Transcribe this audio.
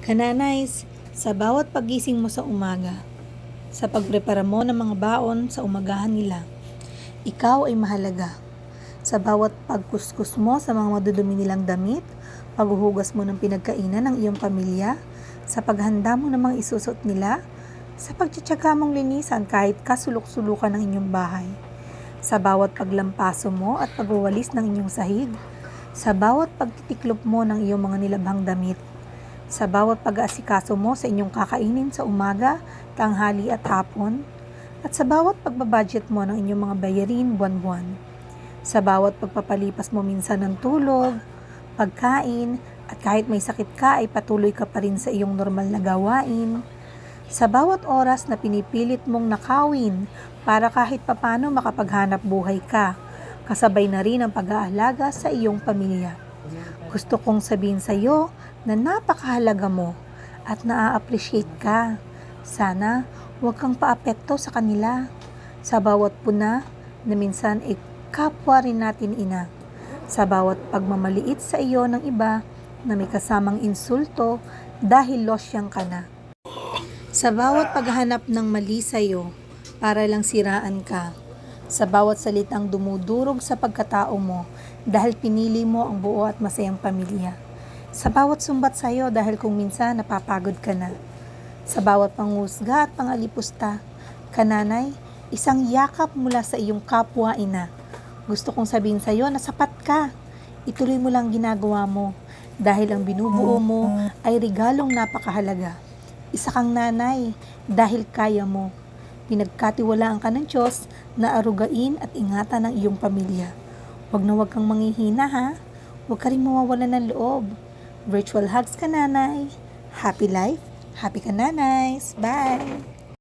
Kananays, sa bawat pagising mo sa umaga, sa pagprepara mo ng mga baon sa umagahan nila, ikaw ay mahalaga. Sa bawat pagkuskus mo sa mga madudumi nilang damit, paghuhugas mo ng pinagkainan ng iyong pamilya, sa paghanda mo ng mga isusot nila, sa pagtsatsaga mong linisan kahit kasulok-sulukan ng inyong bahay, sa bawat paglampaso mo at pagwawalis ng inyong sahig, sa bawat pagtitiklop mo ng iyong mga nilabhang damit, sa bawat pag-aasikaso mo sa inyong kakainin sa umaga, tanghali at hapon, at sa bawat pagbabudget mo ng inyong mga bayarin buwan-buwan, sa bawat pagpapalipas mo minsan ng tulog, pagkain, at kahit may sakit ka ay patuloy ka pa rin sa iyong normal na gawain, sa bawat oras na pinipilit mong nakawin para kahit papano makapaghanap buhay ka, kasabay na rin ang pag-aalaga sa iyong pamilya. Gusto kong sabihin sa iyo na napakahalaga mo at naa-appreciate ka. Sana huwag kang paapekto sa kanila. Sa bawat puna na minsan ay kapwa rin natin ina. Sa bawat pagmamaliit sa iyo ng iba na may kasamang insulto dahil losyang ka na. Sa bawat paghanap ng mali sa iyo para lang siraan ka. Sa bawat salitang dumudurog sa pagkatao mo dahil pinili mo ang buo at masayang pamilya. Sa bawat sumbat sa iyo dahil kung minsan napapagod ka na. Sa bawat panghusga at pangalipusta, kananay, isang yakap mula sa iyong kapwa-ina. Gusto kong sabihin sa iyo na sapat ka. Ituloy mo lang ginagawa mo dahil ang binubuo mo ay regalong napakahalaga. Isa kang nanay dahil kaya mo. Pinagkatiwalaan ka ng Diyos na arugain at ingatan ng iyong pamilya. Huwag na huwag kang manghihina ha. Huwag ka rin mawawalan ng loob. Virtual hugs ka nanay. Happy life, happy ka nanays. Bye!